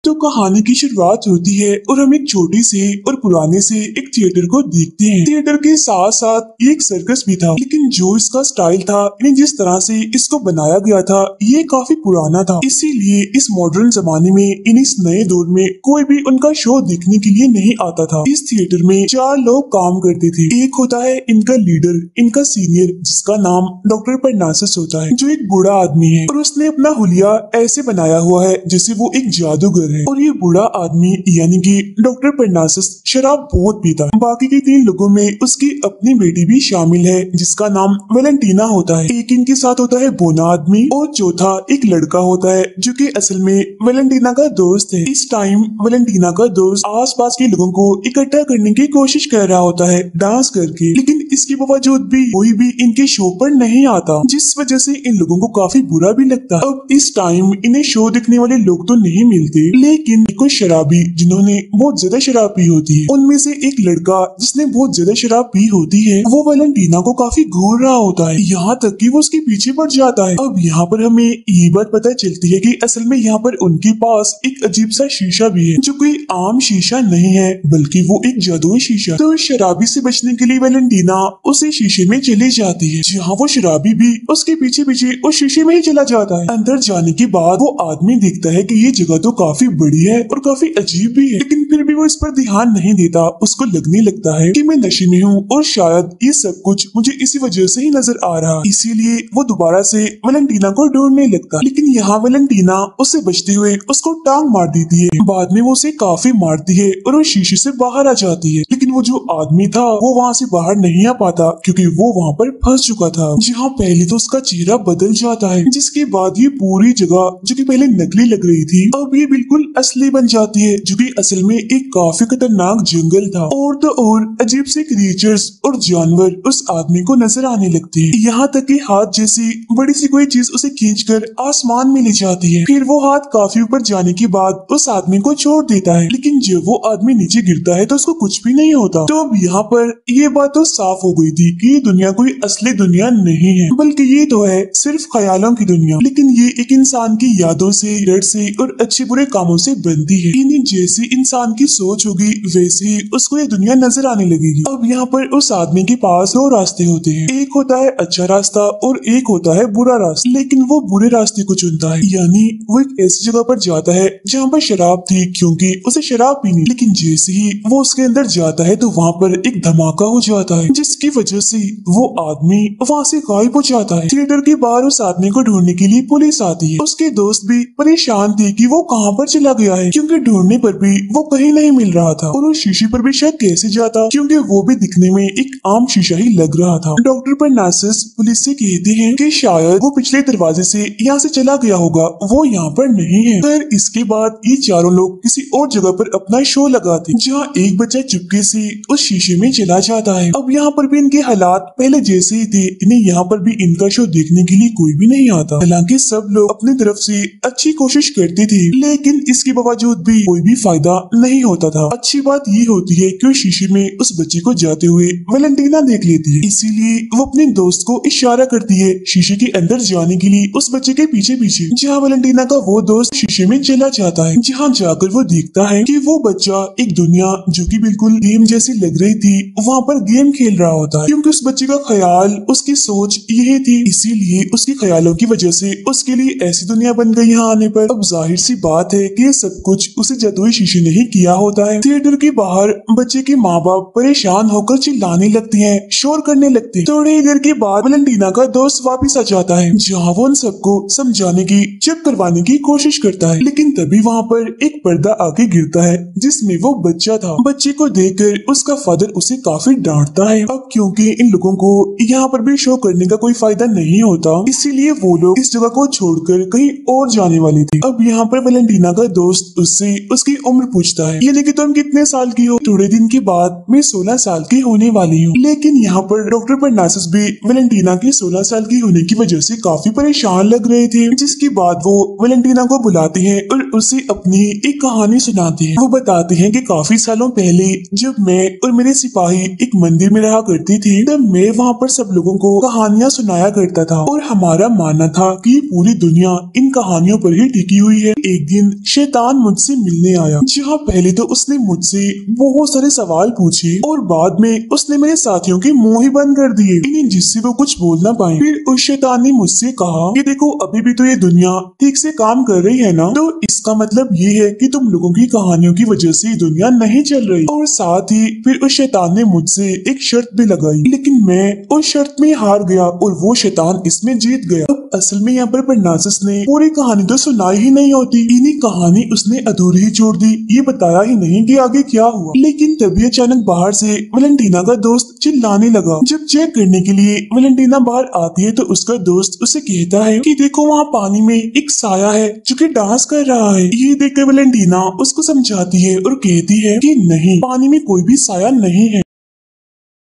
तो कहानी की शुरुआत होती है और हम एक छोटे से और पुराने से एक थिएटर को देखते हैं। थिएटर के साथ साथ ये एक सर्कस भी था, लेकिन जो इसका स्टाइल था, यानी जिस तरह से इसको बनाया गया था, ये काफी पुराना था। इसीलिए इस मॉडर्न जमाने में इस नए दौर में कोई भी उनका शो देखने के लिए नहीं आता था। इस थिएटर में 4 लोग काम करते थे। एक होता है इनका लीडर, इनका सीनियर, जिसका नाम डॉक्टर परनासस होता है, जो एक बूढ़ा आदमी है और उसने अपना हुलिया ऐसे बनाया हुआ है जैसे वो एक जादूगर है। और ये बूढ़ा आदमी यानी कि डॉक्टर परनासस शराब बहुत पीता है। बाकी के 3 लोगों में उसकी अपनी बेटी भी शामिल है जिसका नाम वेलेंटीना होता है। एक इनके साथ होता है बोना आदमी और चौथा एक लड़का होता है जो कि असल में वेलेंटीना का दोस्त है। इस टाइम वेलेंटीना का दोस्त आसपास के लोगों को इकट्ठा करने की कोशिश कर रहा होता है डांस करके, लेकिन इसके बावजूद भी कोई भी इनके शो पर नहीं आता, जिस वजह से इन लोगों को काफी बुरा भी लगता है। अब इस टाइम इन्हें शो देखने वाले लोग तो नहीं मिलते, लेकिन कुछ शराबी जिन्होंने बहुत ज्यादा शराब पी होती है, उनमें से एक लड़का जिसने बहुत ज्यादा शराब पी होती है, वो वेलेंटीना को काफी घूर रहा होता है, यहाँ तक कि वो उसके पीछे पड़ जाता है। अब यहाँ पर हमें ये बात पता चलती है कि असल में यहाँ पर उनके पास एक अजीब सा शीशा भी है, जो कोई आम शीशा नहीं है बल्कि वो एक जादुई शीशा। तो शराबी से बचने के लिए वेलेंटीना उसी शीशे में चली जाती है, जहाँ वो शराबी भी उसके पीछे पीछे उस शीशे में ही चला जाता है। अंदर जाने के बाद वो आदमी देखता है कि ये जगह तो काफी बड़ी है और काफी अजीब भी है, लेकिन फिर भी वो इस पर ध्यान नहीं देता। उसको लगने लगता है कि मैं नशे में हूँ और शायद ये सब कुछ मुझे इसी वजह से ही नजर आ रहा, इसीलिए वो दोबारा से वेलेंटीना को ढूंढने लगता। लेकिन यहाँ वेलेंटीना उससे बचते हुए उसको टांग मार देती है। बाद में वो उसे काफी मारती है और वो शीशे से बाहर आ जाती है, लेकिन वो जो आदमी था वो वहाँ से बाहर नहीं आ पाता क्योंकि वो वहाँ पर फंस चुका था। जहाँ पहले तो उसका चेहरा बदल जाता है, जिसके बाद ये पूरी जगह जो कि पहले नकली लग रही थी अब ये बिल्कुल असली बन जाती है, जो कि असल में एक काफी खतरनाक जंगल था। और तो और अजीब से क्रिएचर्स और जानवर उस आदमी को नजर आने लगते हैं, यहाँ तक कि हाथ जैसी बड़ी सी कोई चीज उसे खींचकर आसमान में ले जाती है। फिर वो हाथ काफी ऊपर जाने के बाद उस आदमी को छोड़ देता है, लेकिन जब वो आदमी नीचे गिरता है तो उसको कुछ भी नहीं होता। तो अब यहाँ पर ये बात तो साफ हो गई थी कि ये दुनिया कोई असली दुनिया नहीं है, बल्कि ये तो है सिर्फ ख्यालों की दुनिया। लेकिन ये एक इंसान की यादों से, डर से और अच्छे बुरे कामों से बनती है। इन्हें जैसे इंसान की सोच होगी वैसे ही उसको ये दुनिया नजर आने लगेगी। अब यहाँ पर उस आदमी के पास 2 रास्ते होते हैं, एक होता है अच्छा रास्ता और एक होता है बुरा रास्ता। लेकिन वो बुरे रास्ते को चुनता है, यानी वो एक ऐसी जगह पर जाता है जहाँ पर शराब थी क्योंकि उसे शराब पीनी। लेकिन जैसे ही वो उसके अंदर जाता है तो वहाँ पर एक धमाका हो जाता है, जिसकी वजह से वो आदमी वहाँ से गायब हो जाता है। थिएटर के बाहर उस आदमी को ढूंढने के लिए पुलिस आती है। उसके दोस्त भी परेशान थे कि वो कहाँ पर चला गया है, क्योंकि ढूंढने पर भी वो कहीं नहीं मिल रहा था और उस शीशे पर भी शायद कैसे जाता, क्योंकि वो भी दिखने में एक आम शीशा ही लग रहा था। डॉक्टर परनासस पुलिस से कहते हैं कि शायद वो पिछले दरवाजे से यहाँ से चला गया होगा, वो यहाँ पर नहीं है। फिर इसके बाद ये चारों लोग किसी और जगह पर अपना शो लगाते, जहाँ एक बच्चा चुपके से उस शीशे में चला जाता है। अब यहाँ पर भी इनके हालात पहले जैसे ही थे, इन्हें यहाँ पर भी इनका शो देखने के लिए कोई भी नहीं आता। हालांकि सब लोग अपनी तरफ से अच्छी कोशिश करते थे, लेकिन इसके बावजूद भी कोई भी फायदा नहीं होता था। अच्छी बात ये होती है कि शीशे में उस बच्चे को जाते हुए वेलेंटीना देख लेती है, इसीलिए वो अपने दोस्त को इशारा करती है शीशे के अंदर जाने के लिए उस बच्चे के पीछे पीछे। जहाँ वेलेंटीना का वो दोस्त शीशे में चला जाता है, जहाँ जाकर वो देखता है कि वो बच्चा एक दुनिया जो कि बिल्कुल गेम जैसी लग रही थी वहाँ पर गेम खेल रहा होता है, क्योंकि उस बच्चे का ख्याल, उसकी सोच यही थी, इसीलिए उसके ख्यालों की वजह से उसके लिए ऐसी दुनिया बन गई यहाँ आने पर। अब जाहिर सी बात है कि ये सब कुछ उसे जादुई शीशे ने ही किया होता है। थिएटर के बाहर बच्चे के माँ बाप परेशान होकर चिल्लाने लगते हैं, शोर करने लगते हैं। थोड़ी देर के बाद वेलेंटीना का दोस्त वापिस आ जाता है, जहाँ वो उन सबको समझाने की, चुप करवाने की कोशिश करता है, लेकिन तभी वहाँ पर एक पर्दा आके गिरता है जिसमें वो बच्चा था। बच्चे को देखकर उसका फादर उसे काफी डांटता है। अब क्योंकि इन लोगों को यहाँ पर भी शो करने का कोई फायदा नहीं होता, इसीलिए वो लोग इस जगह को छोड़कर कहीं और जाने वाले थे। अब यहाँ पर वेलेंटीना का दोस्त उससे उसकी उम्र पूछता है, यानी कि तुम कितने साल की हो? थोड़े दिन के बाद मैं 16 साल की होने वाली हूँ। लेकिन यहाँ पर डॉक्टर परनासस भी वेलेंटीना के 16 साल की होने की वजह से काफी परेशान लग रहे थे, जिसके बाद वो वेलेंटीना को बुलाते हैं और उसे अपनी एक कहानी सुनाते हैं। वो बताते हैं कि काफी सालों पहले जब मैं और मेरे सिपाही एक मंदिर में रहा करती थी तब मैं वहाँ पर सब लोगों को कहानियाँ सुनाया करता था और हमारा मानना था कि पूरी दुनिया इन कहानियों पर ही टिकी हुई है। एक दिन शैतान मुझसे मिलने आया, जहाँ पहले तो उसने मुझसे बहुत सारे सवाल पूछे और बाद में उसने मेरे साथियों के मुंह ही बंद कर दिए, इन्हें जिससे वो कुछ बोल ना पाए। फिर उस शैतान ने मुझसे कहा कि देखो अभी भी तो ये दुनिया ठीक से काम कर रही है ना, तो इसका मतलब ये है कि तुम लोगों की कहानियों की वजह से दुनिया नहीं चल रही। और साथ ही फिर उस शैतान ने मुझसे एक शर्त भी लगाई, लेकिन मैं उस शर्त में हार गया और वो शैतान इसमें जीत गया। अब असल में यहाँ पर परनासस ने पूरी कहानी तो सुनाई ही नहीं होती, इन्हीं कहानी उसने अधूरी ही छोड़ दी, ये बताया ही नहीं कि आगे क्या हुआ। लेकिन तभी अचानक बाहर से वैलेंटीना का दोस्त चिल्लाने लगा। जब चेक करने के लिए वैलेंटीना बाहर आती है तो उसका दोस्त उसे कहता है कि देखो वहाँ पानी में एक साया है जो कि डांस कर रहा है। ये देखकर वैलेंटीना उसको समझाती है और कहती है कि नहीं, पानी में कोई भी साया नहीं है,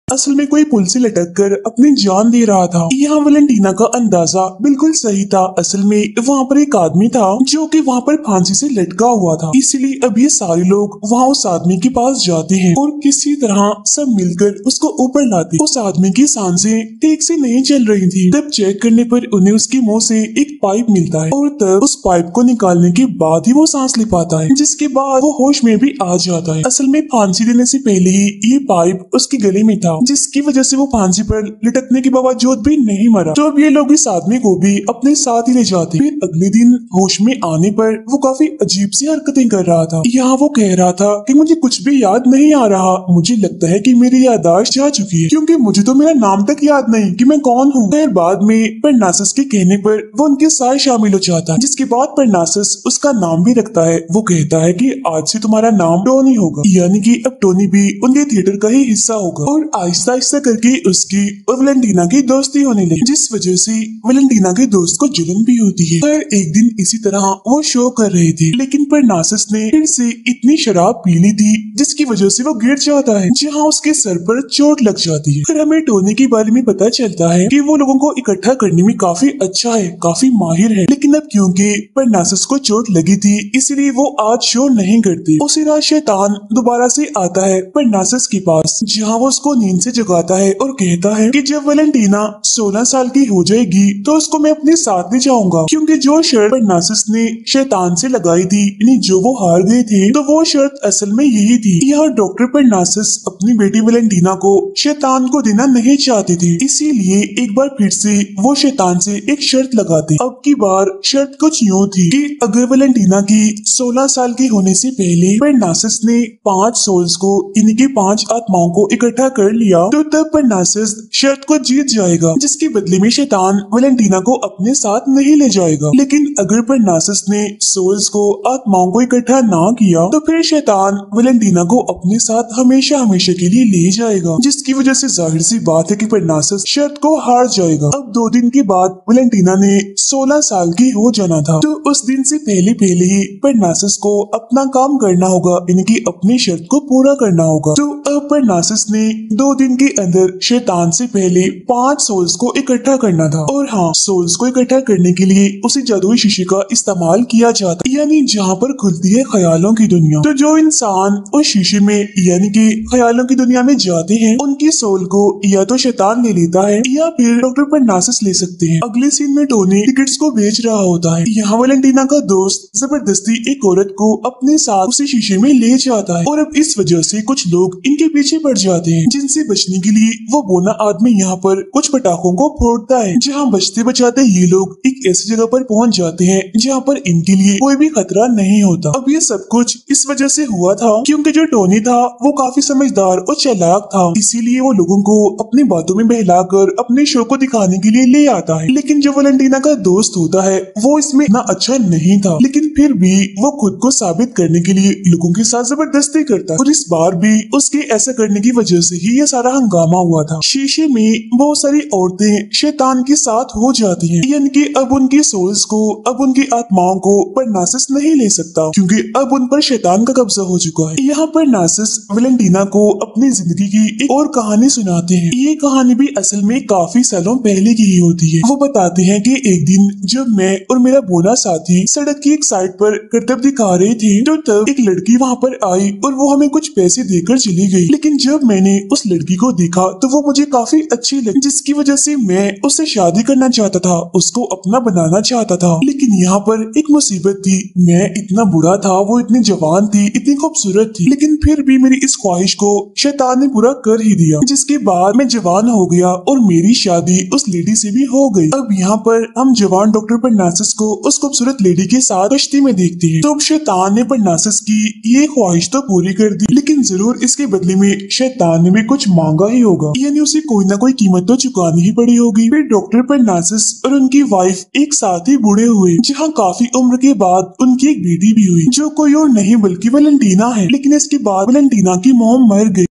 असल में कोई पुल से लटक कर अपनी जान दे रहा था। यहाँ वैलेंटीना का अंदाजा बिल्कुल सही था। असल में वहाँ पर एक आदमी था जो कि वहाँ पर फांसी से लटका हुआ था, इसलिए अब ये सारे लोग वहाँ उस आदमी के पास जाते हैं और किसी तरह सब मिलकर उसको ऊपर लाते। उस आदमी की सांसें ठीक से नहीं चल रही थी। तब चेक करने पर उन्हें उसके मुंह से एक पाइप मिलता है और तब उस पाइप को निकालने के बाद ही वो सांस ले पाता है, जिसके बाद वो होश में भी आ जाता है। असल में फांसी देने से पहले ही ये पाइप उसके गले में था, जिसकी वजह से वो फांसी पर लटकने के बावजूद भी नहीं मरा। तो अब ये लोग इस आदमी को भी अपने साथ ही ले जाते। फिर अगले दिन होश में आने पर वो काफी अजीब सी हरकतें कर रहा था। यहाँ वो कह रहा था कि मुझे कुछ भी याद नहीं आ रहा, मुझे लगता है कि मेरी याददाश्त जा चुकी है, क्योंकि मुझे तो मेरा नाम तक याद नहीं कि मैं कौन हूँ। फिर बाद में परनासस के कहने पर वो उनके साथ शामिल हो जाता है, जिसके बाद परनासस उसका नाम भी रखता है। वो कहता है कि आज से तुम्हारा नाम टोनी होगा, यानी कि अब टोनी भी उनके थिएटर का ही हिस्सा होगा। और आहिस्ता आहिस्ता करके उसकी और वैलेंटीना की दोस्ती होने लगी, जिस वजह से वैलेंटीना के दोस्त को जलन भी होती है। पर एक दिन इसी तरह वो शो कर रहे थे, लेकिन परनासस ने फिर से इतनी शराब पी ली थी जिसकी वजह से वो गिर जाता है, जहाँ उसके सर पर चोट लग जाती है। फिर हमें टोनी के बारे में पता चलता है कि वो लोगों को इकट्ठा करने में काफी अच्छा है, काफी माहिर है, लेकिन अब क्योंकि परनासस को चोट लगी थी इसलिए वो आज शो नहीं करती। उसी रात शैतान दोबारा से आता है परनासस के पास, जहाँ वो उसको नींद से जगाता है और कहता है कि जब वैलेंटीना 16 साल की हो जाएगी तो उसको मैं अपने साथ ले जाऊंगा, क्योंकि जो शर्त परनासस ने शैतान से लगाई थी, यानी जो वो हार गए थे, तो वो शर्त असल में यही थी। यह डॉक्टर परनासस अपनी बेटी वैलेंटीना को शैतान को देना नहीं चाहते थे, इसीलिए एक बार फिर से वो शैतान से एक शर्त लगाते। अब की बार शर्त कुछ यूँ थी कि अगर वैलेंटीना की 16 साल की होने से पहले परनासस ने 5 सोल्स को, इनकी 5 आत्माओं को इकट्ठा कर लिया, तो तब परनासस शर्त को जीत जाएगा, जिसके बदले में शैतान वैलेंटीना को अपने साथ नहीं ले जाएगा। लेकिन अगर परनासस ने सोल्स को, आत्माओं को इकट्ठा ना किया, तो फिर शैतान वैलेंटीना को अपने साथ हमेशा हमेशा के लिए ले जाएगा, जिसकी वजह से जाहिर सी बात है कि परनासस शर्त को हार जाएगा। अब 2 दिन के बाद वैलेंटीना ने 16 साल की हो जाना था, तो उस दिन से पहले पहले ही परनासस को अपना काम करना होगा, इनकी अपनी शर्त को पूरा करना होगा। तो अब परनासस ने 2 दिन के अंदर शैतान से पहले 5 सोल्स को इकट्ठा करना था। और हाँ, सोल्स को इकट्ठा करने के लिए उसी जादुई शीशे का इस्तेमाल किया जाता है, यानी जहाँ पर खुलती है ख्यालों की दुनिया। तो जो इंसान उस शीशे में यानी कि ख्यालों की दुनिया में जाते हैं, उनकी सोल को या तो शैतान ले लेता है या फिर डॉक्टर परनासस ले सकते हैं। अगले सीन में टोनी टिकट्स को बेच रहा होता है। यहाँ वैलेंटीना का दोस्त जबरदस्ती एक औरत को अपने साथ उसी शीशे में ले जाता है और अब इस वजह से कुछ लोग इनके पीछे पड़ जाते हैं, जिनसे बचने के लिए वो बोना आदमी यहाँ पर कुछ पटाखों को फोड़ता है। जहाँ बचते बचाते ये लोग एक ऐसी जगह पर पहुँच जाते हैं जहाँ पर इनके लिए कोई भी खतरा नहीं होता। अब ये सब कुछ इस वजह से हुआ था क्योंकि जो टोनी था वो काफी समझदार और चालाक था, इसीलिए वो लोगों को अपनी बातों में बहलाकर अपने शो को दिखाने के लिए ले आता है। लेकिन जो वैलेंटीना का दोस्त होता है वो इसमें इतना अच्छा नहीं था, लेकिन फिर भी वो खुद को साबित करने के लिए लोगों के साथ जबरदस्ती करता है और इस बार भी उसके ऐसा करने की वजह से ही ये सारा हंगामा हुआ था। शीशे में बहुत सारी औरतें शैतान के साथ हो जाती हैं, यानी कि अब उनकी सोल्स को, अब उनकी आत्माओं को परनासस नहीं ले सकता क्योंकि अब उन पर शैतान का कब्जा हो चुका है। यहाँ पर परनासस वैलेंटीना को अपनी जिंदगी की एक और कहानी सुनाते हैं। ये कहानी भी असल में काफी सालों पहले की ही होती है। वो बताते हैं कि एक दिन जब मैं और मेरा बोना साथी सड़क की एक साइड पर करतब दिखा रहे थे, तो तब एक लड़की वहाँ पर आई और वो हमें कुछ पैसे देकर चली गई। लेकिन जब मैंने उस लड़की लड़की को देखा तो वो मुझे काफी अच्छी लगी, जिसकी वजह से मैं उससे शादी करना चाहता था, उसको अपना बनाना चाहता था। लेकिन यहाँ पर एक मुसीबत थी, मैं इतना बुरा था, वो इतनी जवान थी, इतनी खूबसूरत थी, लेकिन फिर भी मेरी इस ख्वाहिश को शैतान ने पूरा कर ही दिया, जिसके बाद मैं जवान हो गया और मेरी शादी उस लेडी से भी हो गई। अब यहाँ पर हम जवान डॉक्टर परनासस को उस खूबसूरत लेडी के साथ कश्ती में देखते हैं। तो अब शैतान ने परनासस की ये ख्वाहिश तो पूरी कर दी, लेकिन जरूर इसके बदले में शैतान ने भी कुछ मांगा ही होगा, यानी उसे कोई ना कोई कीमत तो चुकानी ही पड़ी होगी। फिर डॉक्टर परनासस और उनकी वाइफ एक साथ ही बूढ़े हुए, जहाँ काफी उम्र के बाद उनकी एक बेटी भी हुई, जो कोई और नहीं बल्कि वैलेंटीना है। लेकिन इसके बाद वैलेंटीना की मॉम मर गई।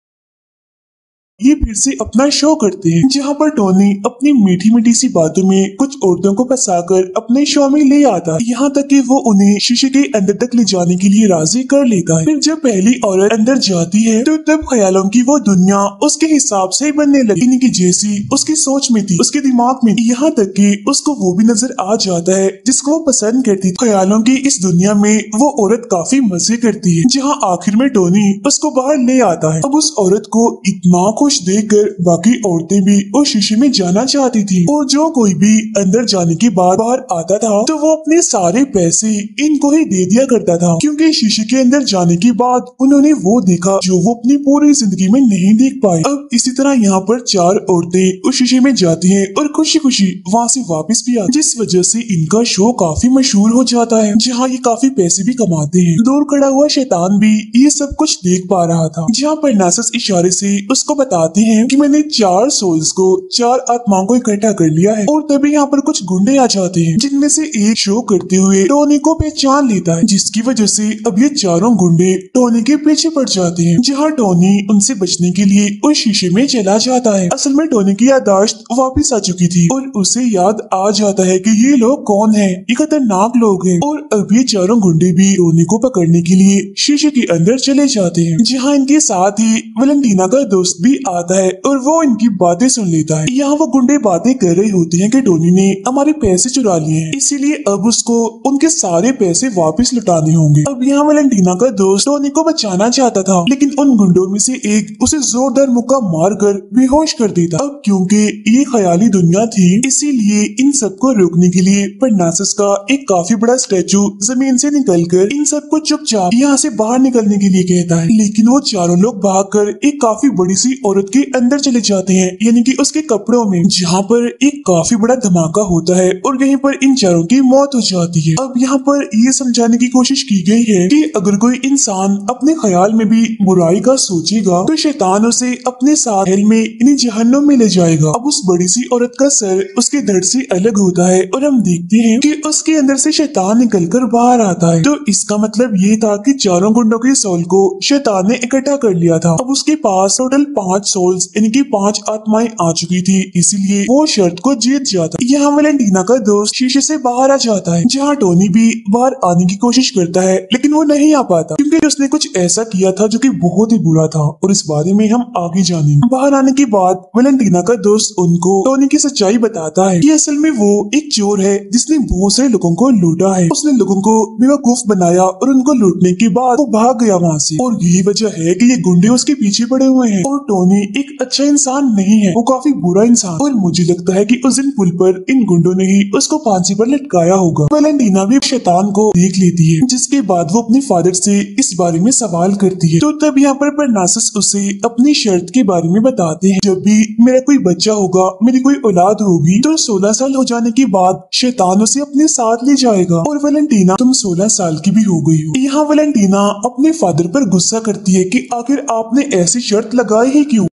ये फिर से अपना शो करते हैं, जहाँ पर टोनी अपनी मीठी मीठी सी बातों में कुछ औरतों को फंसाकर अपने शो में ले आता है, यहाँ तक कि वो उन्हें शीशे के अंदर तक ले जाने के लिए राजी कर लेता है। फिर जब पहली औरत अंदर जाती है तो तब ख्यालों की वो दुनिया उसके हिसाब से बनने लगी, यानी कि जैसी उसकी सोच में थी, उसके दिमाग में, यहाँ तक कि उसको वो भी नजर आ जाता है जिसको वो पसंद करती थी। ख्यालों की इस दुनिया में वो औरत काफी मजे करती है, जहाँ आखिर में टोनी उसको बाहर ले आता है। अब उस औरत को इतना खुश देखकर बाकी औरतें भी उस शीशे में जाना चाहती थी, और जो कोई भी अंदर जाने के बाद बाहर आता था तो वो अपने सारे पैसे इनको ही दे दिया करता था, क्योंकि शीशे के अंदर जाने के बाद उन्होंने वो देखा जो वो अपनी पूरी जिंदगी में नहीं देख पाए। अब इसी तरह यहाँ पर 4 औरतें उस शीशे में जाती हैं और खुशी खुशी वहाँ से वापस भी आती, जिस वजह से इनका शो काफी मशहूर हो जाता है, जहाँ ये काफी पैसे भी कमाते हैं। दूर खड़ा हुआ शैतान भी ये सब कुछ देख पा रहा था, जहाँ पर नासस इशारे से उसको बताते हैं कि मैंने 4 सोल्स को, 4 आत्माओं को इकट्ठा कर लिया है। और तभी यहाँ पर कुछ गुंडे आ जाते हैं, जिनमें से एक शो करते हुए टोनी को पहचान लेता है, जिसकी वजह से अब ये चारों गुंडे टोनी के पीछे पड़ जाते हैं, जहाँ टोनी उनसे बचने के लिए उस शीशे में चला जाता है। असल में टोनी की याददाश्त वापस आ चुकी थी और उसे याद आ जाता है कि ये लोग कौन हैं, ये खतरनाक लोग हैं। और अब ये चारों गुंडे भी टोनी को पकड़ने के लिए शीशे के अंदर चले जाते हैं, जहाँ इनके साथ ही वैलेंटीना का दोस्त भी आता है और वो इनकी बातें सुन लेता है। यहाँ वो गुंडे बातें कर रहे होते हैं कि टोनी ने हमारे पैसे चुरा लिए हैं, इसीलिए अब उसको उनके सारे पैसे वापस लौटाने होंगे। अब यहाँ वैलेंटीना का दोस्त टोनी को बचाना चाहता था, लेकिन उन गुंडों में से एक उसे जोरदार मुक्का मारकर बेहोश कर देता। अब क्योंकि ये ख्याली दुनिया थी, इसीलिए इन सबको रोकने के लिए परनासस का एक काफी बड़ा स्टैचू जमीन से निकलकर इन सबको चुपचाप यहाँ से बाहर निकलने के लिए कहता है। लेकिन वो चारों लोग भागकर एक काफी बड़ी सी औरत के अंदर चले जाते हैं, यानी कि उसके कपड़ों में, जहाँ पर एक काफी बड़ा धमाका होता है और यहीं पर इन चारों की मौत हो जाती है। अब यहाँ पर ये समझाने की कोशिश की गई है कि अगर कोई इंसान अपने ख्याल में भी बुराई का सोचेगा तो शैतान उसे अपने साथ हेल में यानी जहन्नुम में ले जाएगा। अब उस बड़ी सी औरत का सर उसके धड़ से अलग होता है और हम देखते हैं कि उसके अंदर से शैतान निकलकर बाहर आता है। तो इसका मतलब ये था कि चारों गुंडों के सोल को शैतान ने इकट्ठा कर लिया था। अब उसके पास टोटल 5 सोल्स यानी कि 5 आत्माएं आ चुकी थी, इसीलिए वो शर्त को जीत जाता। यहाँ वैलेंटीना का दोस्त शीशे से बाहर आ जाता है, जहाँ टोनी भी बाहर आने की कोशिश करता है, लेकिन वो नहीं आ पाता क्योंकि उसने कुछ ऐसा किया था जो कि बहुत ही बुरा था, और इस बारे में हम आगे जानेंगे। बाहर आने के बाद वैलेंटीना का दोस्त उनको टोनी की सच्चाई बताता है कि असल में वो एक चोर है जिसने बहुत सारे लोगों को लूटा है। उसने लोगों को बेवकूफ बनाया और उनको लूटने के बाद वो भाग गया वहाँ से, और यही वजह है कि ये गुंडे उसके पीछे पड़े हुए हैं। और टोनी एक अच्छा इंसान नहीं है, वो काफी बुरा इंसान, और मुझे लगता है कि उस दिन पुल पर इन गुंडों ने ही उसको फांसी पर लटकाया होगा। वैलेंटीना भी शैतान को देख लेती है, जिसके बाद वो अपने फादर से इस बारे में सवाल करती है। तो तब यहाँ पर परनासस उसे अपनी शर्त के बारे में बताते हैं, जब भी मेरा कोई बच्चा होगा, मेरी कोई औलाद होगी, तो 16 साल हो जाने के बाद शैतान उसे अपने साथ ले जाएगा। और वैलेंटीना, तुम 16 साल की भी हो गई हो। यहाँ वैलेंटीना अपने फादर पर गुस्सा करती है कि आखिर आपने ऐसी शर्त लगाई है क्यों।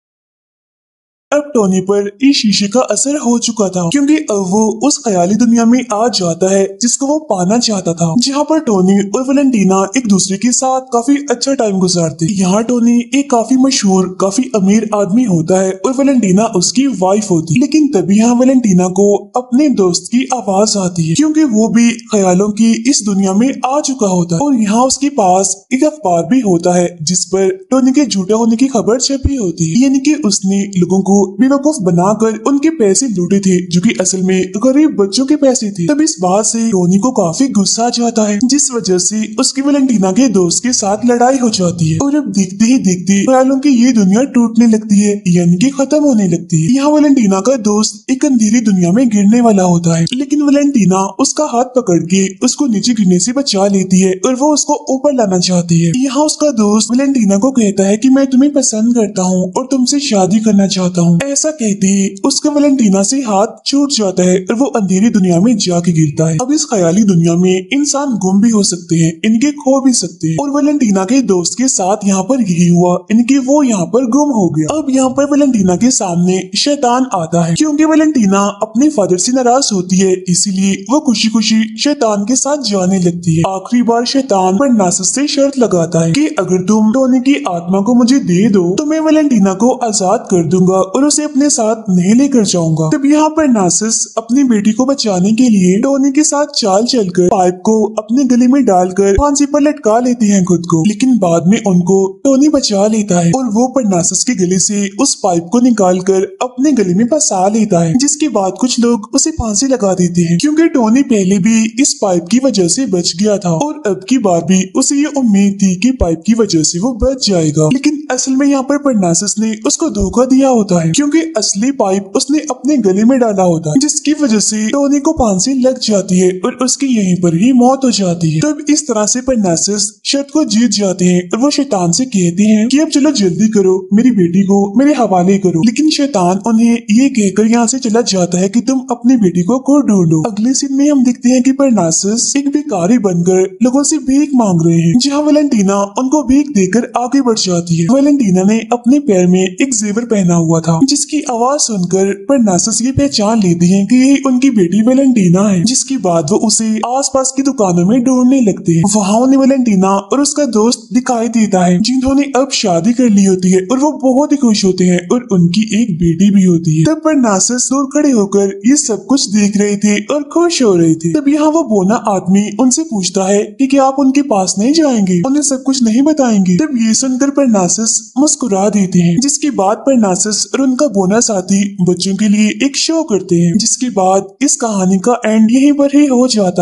अब टोनी पर इस शीशे का असर हो चुका था, क्योंकि अब वो उस ख्याली दुनिया में आ जाता है जिसको वो पाना चाहता था, जहाँ पर टोनी और वैलेंटीना एक दूसरे के साथ काफी अच्छा टाइम गुजारते। यहाँ टोनी एक काफी मशहूर, काफी अमीर आदमी होता है और वैलेंटीना उसकी वाइफ होती। लेकिन तभी यहाँ वैलेंटीना को अपने दोस्त की आवाज आती है, क्योंकि वो भी ख्यालों की इस दुनिया में आ चुका होता है। और यहाँ उसके पास एक अखबार भी होता है जिस पर टोनी के झूठा होने की खबर छपी होती है, यानी कि उसने लोगों को बेवकूफ बनाकर उनके पैसे लूटे थे, जो कि असल में गरीब बच्चों के पैसे थे। तब इस बात से टोनी को काफी गुस्सा आ जाता है, जिस वजह से उसकी वैलेंटीना के दोस्त के साथ लड़ाई हो जाती है। और अब देखते ही देखते ख्यालों की ये दुनिया टूटने लगती है, यानी कि खत्म होने लगती है। यहाँ वैलेंटीना का दोस्त एक अंधेरी दुनिया में गिरने वाला होता है, लेकिन वैलेंटीना उसका हाथ पकड़ के उसको नीचे गिरने से बचा लेती है और वो उसको ऊपर लाना चाहती है। यहाँ उसका दोस्त वैलेंटीना को कहता है कि मैं तुम्हें पसंद करता हूँ और तुमसे शादी करना चाहता हूँ। ऐसा कहते ही उसका वैलेंटीना से हाथ छूट जाता है और वो अंधेरी दुनिया में जाके गिरता है। अब इस ख्याली दुनिया में इंसान गुम भी हो सकते हैं, इनके खो भी सकते हैं, और वैलेंटीना के दोस्त के साथ यहाँ पर यही हुआ, इनके वो यहाँ पर गुम हो गया। अब यहाँ पर वैलेंटीना के सामने शैतान आता है, क्योंकि वैलेंटीना अपने फादर से नाराज होती है, इसीलिए वो खुशी खुशी शैतान के साथ जाने लगती है। आखिरी बार शैतान परनासस से शर्त लगाता है कि अगर तुम टोनी की आत्मा को मुझे दे दो तो मैं वैलेंटीना को आजाद कर दूंगा और उसे अपने साथ नहीं लेकर जाऊंगा। तब यहाँ परनासस अपनी बेटी को बचाने के लिए टोनी के साथ चाल चलकर पाइप को अपने गले में डालकर फांसी पर लटका लेती हैं खुद को, लेकिन बाद में उनको टोनी बचा लेता है और वो परनासस के गले से उस पाइप को निकालकर अपने गले में फंसा लेता है, जिसके बाद कुछ लोग उसे फांसी लगा देते हैं, क्योंकि टोनी पहले भी इस पाइप की वजह से बच गया था और अब की बार भी उसे ये उम्मीद थी कि पाइप की वजह से वो बच जाएगा। लेकिन असल में यहाँ पर परनासस ने उसको धोखा दिया होता है, क्योंकि असली पाइप उसने अपने गले में डाला होता है, जिसकी वजह से टोनी को फांसी लग जाती है और उसकी यहीं पर ही मौत हो जाती है। तब इस तरह से परनासस शर्त को जीत जाते हैं और वो शैतान से कहते हैं कि अब चलो जल्दी करो, मेरी बेटी को मेरे हवाले करो। लेकिन शैतान उन्हें ये कहकर यहाँ से चला जाता है कि तुम अपनी बेटी को खुद ढूंढो। अगले सीन में हम देखते हैं कि परनासस एक भिखारी बनकर लोगों से भीख मांग रहे हैं, जहाँ वैलेंटीना उनको भीख देकर आगे बढ़ जाती है। वैलेंटीना ने अपने पैर में एक जेवर पहना हुआ था, जिसकी आवाज सुनकर परनासस ये पहचान लेते हैं कि ये उनकी बेटी वैलेंटीना है, जिसके बाद वो उसे आसपास की दुकानों में ढूंढने लगते हैं। वहाँ उन्हें वैलेंटीना और उसका दोस्त दिखाई देता है, जिन्होंने अब शादी कर ली होती है और वो बहुत ही खुश होते हैं और उनकी एक बेटी भी होती है। तब परनासस दूर खड़े होकर ये सब कुछ देख रहे थे और खुश हो रहे थे। तब यहाँ वो बोना आदमी उनसे पूछता है कि क्या आप उनके पास नहीं जाएंगे, उन्हें सब कुछ नहीं बताएंगे। तब ये सुनकर परनासस मुस्कुरा देते हैं, जिसके बाद परनासस और उनका बोना साथी बच्चों के लिए एक शो करते हैं, जिसके बाद इस कहानी का एंड यहीं पर ही हो जाता है।